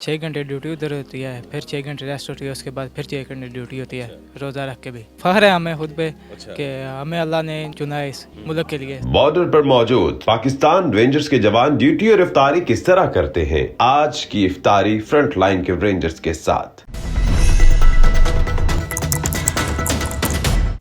6 घंटे ड्यूटी उधर होती है, फिर 6 घंटे रेस्ट होती है, उसके बाद फिर 6 घंटे ड्यूटी होती है रोज़ा रख के भी। फ़ख्र है हमें खुद पे कि हमें अल्लाह ने चुना है इस मुल्क के लिए। बॉर्डर पर मौजूद पाकिस्तान रेंजर्स के जवान ड्यूटी और इफ्तारी किस तरह करते हैं, आज की इफ्तारी फ्रंट लाइन के रेंजर्स के साथ।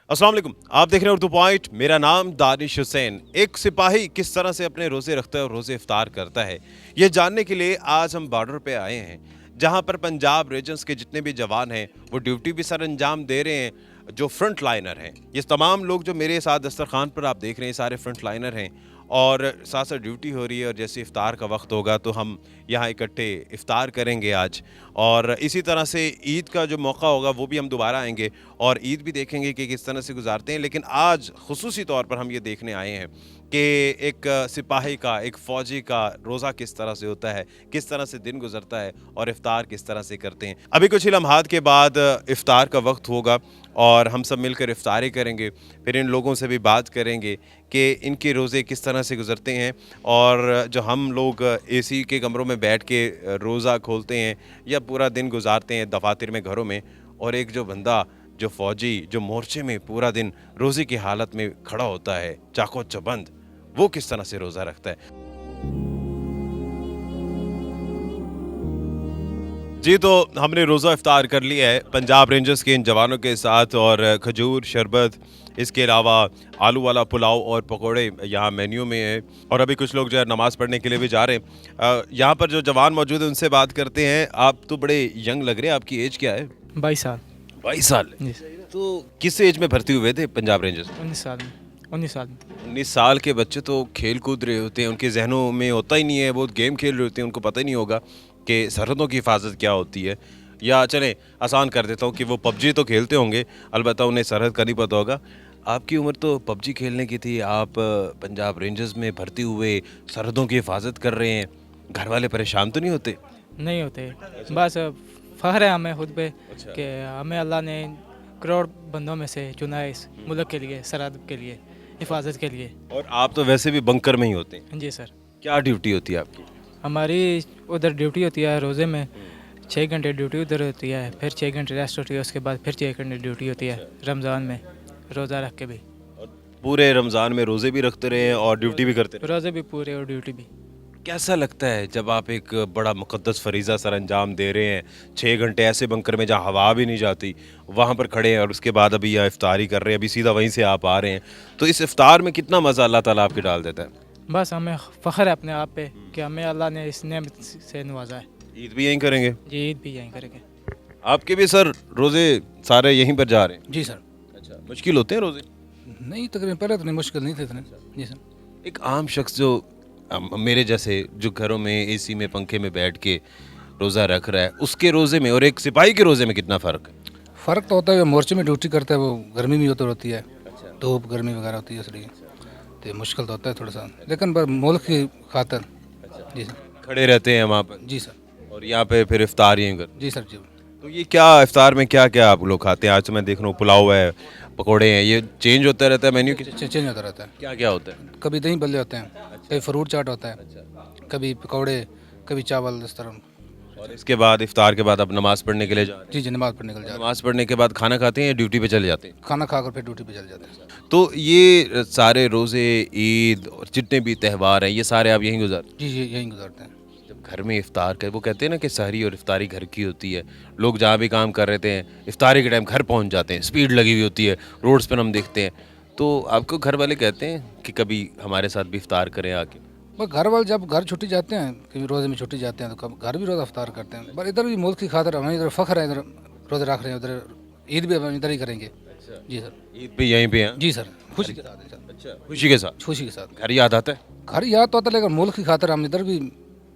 अस्सलाम वालेकुम, आप देख रहे हैं उर्दू पॉइंट। मेरा नाम दानिश हुसैन। एक सिपाही किस तरह से अपने रोजे रखता है और रोजे इफ्तार करता है, ये जानने के लिए आज हम बॉर्डर पे आए हैं, जहां पर पंजाब रेंजर्स के जितने भी जवान हैं वो ड्यूटी भी सर अंजाम दे रहे हैं। जो फ्रंट लाइनर हैं, ये तमाम लोग जो मेरे साथ दस्तरखान पर आप देख रहे हैं, सारे फ्रंट लाइनर हैं और साथ साथ ड्यूटी हो रही है। और जैसे इफ्तार का वक्त होगा तो हम यहाँ इकट्ठे इफ्तार करेंगे आज। और इसी तरह से ईद का जो मौका होगा वो भी हम दोबारा आएंगे और ईद भी देखेंगे कि किस तरह से गुजारते हैं। लेकिन आज खुसूसी तौर पर हम ये देखने आए हैं कि एक सिपाही का, एक फ़ौजी का रोज़ा किस तरह से होता है, किस तरह से दिन गुजरता है और इफ्तार किस तरह से करते हैं। अभी कुछ ही लम्हात के बाद इफ्तार का वक्त होगा और हम सब मिलकर इफ्तारी करेंगे। फिर इन लोगों से भी बात करेंगे कि इनके रोज़े किस तरह से गुजरते हैं। और जो हम लोग एसी के कमरों में बैठ के रोज़ा खोलते हैं या पूरा दिन गुजारते हैं दफातर में, घरों में, और एक जो बंदा, जो फ़ौजी, जो मोर्चे में पूरा दिन रोज़े की हालत में खड़ा होता है चाको चबंद, वो किस तरह से रोज़ा रखता है। जी, तो हमने रोज़ा इफ्तार कर लिया है पंजाब रेंजर्स के इन जवानों के साथ। और खजूर, शरबत, इसके अलावा आलू वाला पुलाव और पकोड़े यहाँ मेन्यू में है। और अभी कुछ लोग जो है नमाज़ पढ़ने के लिए भी जा रहे हैं। यहाँ पर जो जवान मौजूद है उनसे बात करते हैं। आप तो बड़े यंग लग रहे हैं, आपकी एज क्या है? 22 साल। 22 साल। जी। तो किस एज में भर्ती हुए थे पंजाब रेंजर्स? 19 साल में। 19 साल में। 19 साल के बच्चे तो खेल कूद रहे होते हैं, उनके जहनों में होता ही नहीं है, बहुत गेम खेल रहे होते हैं, उनको पता ही नहीं होगा कि सरहदों की हिफाजत क्या होती है। या चलें आसान कर देता हूँ कि वो पबजी तो खेलते होंगे, अलबत्ता उन्हें सरहद का नहीं पता होगा। आपकी उम्र तो पबजी खेलने की थी, आप पंजाब रेंजर्स में भर्ती हुए, सरहदों की हिफाजत कर रहे हैं। घर वाले परेशान तो नहीं होते? नहीं होते, बस फ़ख्र है हमें खुद पे कि हमें अल्लाह ने करोड़ बंदों में से चुना है इस मुल्क के लिए, सरहद के लिए, हिफाजत के लिए। और आप तो वैसे भी बंकर में ही होते हैं। जी सर। क्या ड्यूटी होती है आपकी? हमारी उधर ड्यूटी होती है रोज़े में, 6 घंटे ड्यूटी उधर होती है, फिर 6 घंटे रेस्ट होती है, उसके बाद फिर 6 घंटे ड्यूटी होती है रमज़ान में रोज़ा रख के भी। और पूरे रमज़ान में रोज़े भी रखते रहे और ड्यूटी भी करते रहे? रोज़े भी पूरे और ड्यूटी भी। कैसा लगता है जब आप एक बड़ा मुक़द्दस फ़रीज़ा सर अंजाम दे रहे हैं, 6 घंटे ऐसे बंकर में जहाँ हवा भी नहीं जाती, वहाँ पर खड़े हैं और उसके बाद अभी यहाँ इफ्तारी कर रहे हैं, अभी सीधा वहीं से आप आ रहे हैं, तो इस इफ्तार में कितना मज़ा अल्लाह ताला आपके डाल देता है? बस हमें फ़ख्र है अपने आप पे कि हमें अल्लाह ने इस नेमत से नवाजा है। ईद भी यहीं करेंगे? जी, ईद भी यहीं करेंगे। आपके भी सर रोज़े सारे यहीं पर जा रहे हैं? जी सर। अच्छा, मुश्किल होते हैं रोज़े? नहीं, तकरीबन पहले तो नहीं, मुश्किल नहीं थे इतने। जी सर। एक आम शख्स जो मेरे जैसे जो घरों में एसी में पंखे में बैठ के रोज़ा रख रहा है, उसके रोज़े में और एक सिपाही के रोज़े में कितना फ़र्क है? फ़र्क तो होता है, मोर्चे में ड्यूटी करता है, वो गर्मी भी होती है, धूप गर्मी वगैरह होती है, इसलिए तो मुश्किल तो होता है थोड़ा सा, लेकिन पर मुल्क की खातर। जी सर। खड़े रहते हैं वहाँ पर? जी सर। और यहाँ पे फिर इफ्तार यहीं कर? जी सर। जी। तो ये क्या इफ्तार में क्या क्या आप लोग खाते हैं? आज तो मैं देख रहा हूँ पुलाव है, पकोड़े हैं, ये चेंज होता रहता है मेन्यू? चेंज होता रहता है। क्या क्या होता है? कभी दही बल्ले होते हैं, कभी फ्रूट चाट होता है, कभी पकौड़े, कभी चावल, इस तरह। और इसके बाद इफ्तार के बाद आप नमाज़ पढ़ने के लिए जा रहे हैं? जी जी, नमाज़ पढ़ने निकल जाते हैं। नमाज़ पढ़ने के बाद खाना खाते हैं या ड्यूटी पे चले जाते हैं? खाना खाकर फिर ड्यूटी पे चले जाते हैं। तो ये सारे रोज़े, ईद और जितने भी त्यौहार हैं, ये सारे आप यहीं गुजारते हैं? जी जी, यहीं गुजारते हैं। जब घर में इफ्तार कर, वो कहते हैं ना कि सहरी और इफ्तारी घर की होती है। लोग जहाँ भी काम कर रहे थे, इफ्तारी के टाइम घर पहुँच जाते हैं, स्पीड लगी हुई होती है, रोड्स पर हम देखते हैं। तो आपको घर वाले कहते हैं कि कभी हमारे साथ भी इफ्तार करें आके? बस घर वाले जब घर छुट्टी जाते हैं, कभी रोज़े में छुट्टी जाते हैं, तो कब घर भी रोज़ा इफ्तार करते हैं। पर इधर भी मुल्क की खातिर हमें इधर फ़ख्र है, इधर रोज़े रख रहे हैं, उधर ईद भी हम इधर ही करेंगे। जी सर। ईद भी यहीं पे हैं? जी सर, खुशी के साथ है सर। अच्छा, खुशी के साथ? खुशी के साथ। घर याद आता है? घर याद तो आता है, लेकिन मुल्क की खातिर हम इधर भी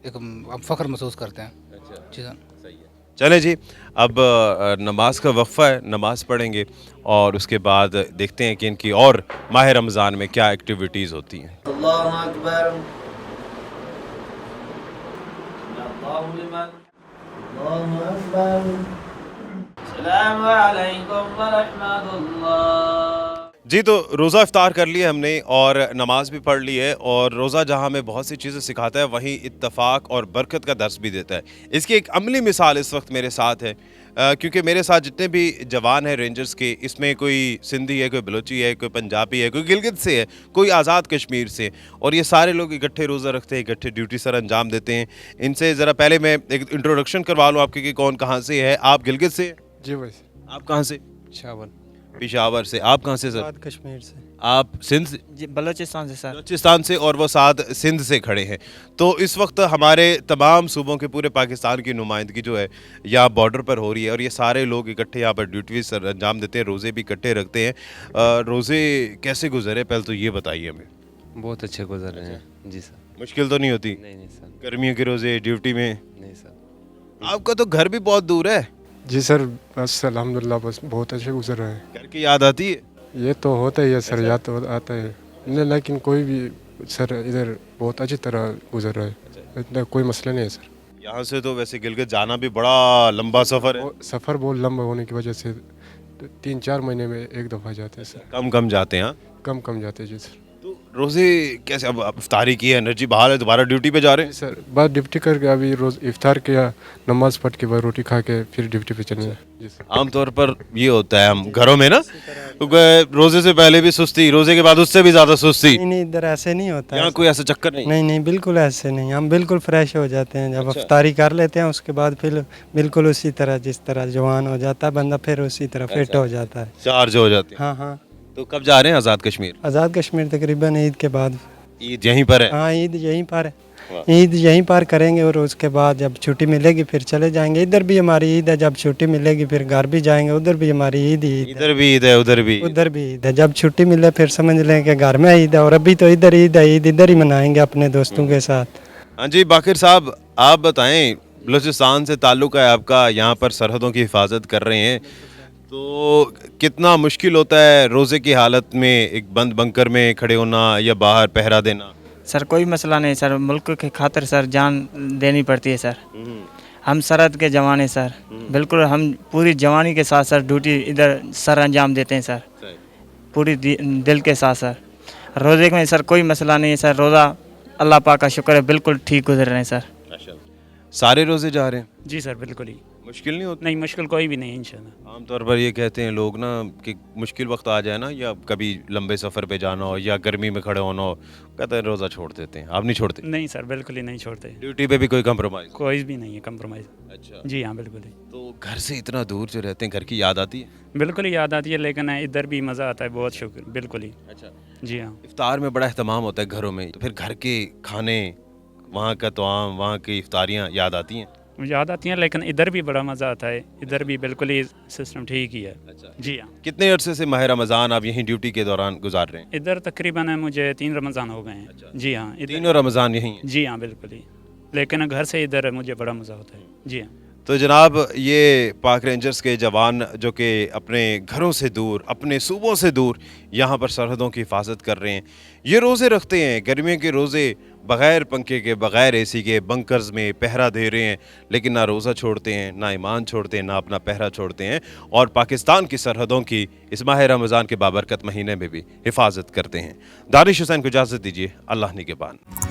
एक हम फ़ख्र महसूस करते हैं। जी सर। चले जी, अब नमाज का वक्फा है, नमाज पढ़ेंगे और उसके बाद देखते हैं कि इनकी और माह रमज़ान में क्या एक्टिविटीज़ होती हैं। अल्लाहु अकबर, अल्लाहु लिमन, अल्लाहु अकबर, अस्सलामु अलैकुम व रहमतुल्लाह। जी, तो रोज़ा इफ्तार कर लिया हमने और नमाज भी पढ़ ली है, और रोज़ा जहाँ हमें बहुत सी चीज़ें सिखाता है वहीं इत्तफ़ाक़ और बरकत का दर्स भी देता है। इसकी एक अमली मिसाल इस वक्त मेरे साथ है, क्योंकि मेरे साथ जितने भी जवान हैं रेंजर्स के, इसमें कोई सिंधी है, कोई बलोची है, कोई पंजाबी है, कोई गिलगित से है, कोई आज़ाद कश्मीर से, और ये सारे लोग इकट्ठे रोज़ा रखते हैं, इकट्ठे ड्यूटी सर अंजाम देते हैं। इनसे ज़रा पहले मैं एक इंट्रोडक्शन करवा लूँ आपके कि कौन कहाँ से है। आप गिलगित से हैं? जी भाई। आप कहाँ से? शावन। पेशावर से। आप कहाँ से सर? साथ कश्मीर से। आप सिंध से? जी बलोचिस्तान से सर। बलूचिस्तान से, और वो साथ सिंध से खड़े हैं। तो इस वक्त हमारे तमाम सूबों के पूरे पाकिस्तान की नुमाइंदगी जो है यहाँ बॉर्डर पर हो रही है, और ये सारे लोग इकट्ठे यहाँ पर ड्यूटी सर अंजाम देते हैं, रोज़े भी इकट्ठे रखते हैं। रोज़े कैसे गुजरे पहले तो ये बताइए हमें। बहुत अच्छे गुजर रहे हैं जी सर। मुश्किल तो नहीं होती? नहीं सर। गर्मियों के रोज़े ड्यूटी में? नहीं सर। आपका तो घर भी बहुत दूर है। जी सर, बस अल्हम्दुलिल्लाह बस बहुत अच्छे गुजर रहे हैं। घर की याद आती है? ये तो होता ही है सर, याद तो आता है नहीं, लेकिन कोई भी सर इधर बहुत अच्छी तरह गुजर रहा है, इतना कोई मसला नहीं है सर। यहाँ से तो वैसे गिलगित जाना भी बड़ा लंबा सफ़र है। सफ़र बहुत लंबा होने की वजह से 3-4 महीने में एक दफ़ा जाते हैं सर। कम कम जाते हैं हाँ? कम जाते हैं जी सर। तो रोज़े कैसे, अब इफ्तारी की है, एनर्जी बहाल है, दोबारा ड्यूटी पे जा रहे हैं? सर बाद ड्यूटी करके अभी रोज़ इफ्तार किया, नमाज़ पढ़ के बाद रोटी खा के फिर ड्यूटी पे चले जी सर। आमतौर पर ये होता है हम घरों में ना, क्योंकि रोज़े से पहले भी सुस्ती, रोज़े के बाद उससे भी ज़्यादा सुस्ती। नहीं इधर ऐसे नहीं होता यहाँ है। कोई ऐसा चक्कर नहीं? नहीं बिल्कुल ऐसे नहीं, हम बिल्कुल फ्रेश हो जाते हैं जब इफ्तारी कर लेते हैं, उसके बाद फिर बिल्कुल उसी तरह जिस तरह जवान हो जाता है बंदा, फिर उसी तरह फिट हो जाता है। चार्ज हो जाते हैं। हाँ। तो कब जा रहे हैं आज़ाद कश्मीर? आज़ाद कश्मीर तकरीबन ईद के बाद। ईद यहीं पर है? हाँ ईद यहीं पर है, ईद यहीं पर करेंगे, और उसके बाद जब छुट्टी मिलेगी फिर चले जाएंगे। इधर भी हमारी ईद है, जब छुट्टी मिलेगी फिर घर भी जाएंगे, उधर भी हमारी ईद ही ईद है। इधर भी ईद है, उधर भी? उधर भी ईद है, जब छुट्टी मिले फिर समझ लें कि घर में ईद है, और अभी तो इधर ईद है, ईद इधर ही मनाएंगे अपने दोस्तों के साथ। हाँ जी बाकिर साहब, आप बताएं, बलूचिस्तान से ताल्लुक़ है आपका, यहाँ पर सरहदों की हिफाजत कर रहे हैं, तो कितना मुश्किल होता है रोज़े की हालत में एक बंद बंकर में खड़े होना या बाहर पहरा देना? सर कोई मसला नहीं सर, मुल्क के खातिर सर जान देनी पड़ती है सर। हम सरहद के जवान हैं सर, बिल्कुल हम पूरी जवानी के साथ सर ड्यूटी इधर सर अंजाम देते हैं सर, पूरी दिल के साथ सर। रोज़े में सर कोई मसला नहीं है सर, रोज़ा अल्लाह पाक का शुक्र है बिल्कुल ठीक गुजर रहे हैं सर। सारे रोज़े जा रहे हैं? जी सर बिल्कुल ही। मुश्किल नहीं होती? नहीं मुश्किल कोई भी नहीं इंशाल्लाह। आमतौर पर ये कहते हैं लोग ना कि मुश्किल वक्त आ जाए ना, या कभी लंबे सफ़र पे जाना हो या गर्मी में खड़े होना हो, कहते हैं रोज़ा छोड़ देते हैं। आप नहीं छोड़ते? नहीं सर बिल्कुल ही नहीं छोड़ते, ड्यूटी पे भी कोई कंप्रोमाइज़? कोई भी नहीं है कंप्रोमाइज़। अच्छा जी हाँ बिल्कुल ही। तो घर से इतना दूर जो रहते हैं, घर की याद आती है? बिल्कुल ही याद आती है, लेकिन इधर भी मज़ा आता है, बहुत शुक्र बिल्कुल ही। अच्छा। जी हाँ। इफ्तार में बड़ा अहतमाम होता है घरों में, तो फिर घर के खाने, वहाँ का तवाम, वहाँ की इफ्तारियाँ याद आती हैं? याद आती हैं, लेकिन इधर भी बड़ा मज़ा आता है, इधर भी बिल्कुल ही सिस्टम ठीक ही है। अच्छा। जी हाँ। कितने अरसे से माह रमज़ान आप यहीं ड्यूटी के दौरान गुजार रहे हैं? इधर तकरीबन मुझे 3 रमज़ान हो गए हैं। अच्छा। जी हाँ इधर। तीनों रमज़ान यहीं हैं? जी हाँ बिल्कुल ही, लेकिन घर से इधर मुझे बड़ा मज़ा होता है। जी हाँ। तो जनाब, ये पाक रेंजर्स के जवान जो कि अपने घरों से दूर, अपने सूबों से दूर यहाँ पर सरहदों की हिफाजत कर रहे हैं, ये रोज़े रखते हैं, गर्मियों के रोज़े, बग़ैर पंखे के, बग़ैर एसी के, बंकर्स में पहरा दे रहे हैं, लेकिन ना रोज़ा छोड़ते हैं, ना ईमान छोड़ते हैं, ना अपना पहरा छोड़ते हैं, और पाकिस्तान की सरहदों की इस माह रमज़ान के बाबरकत महीने में भी हिफाजत करते हैं। दानिश हुसैन को इजाज़त दीजिए, अल्लाह निगहबान।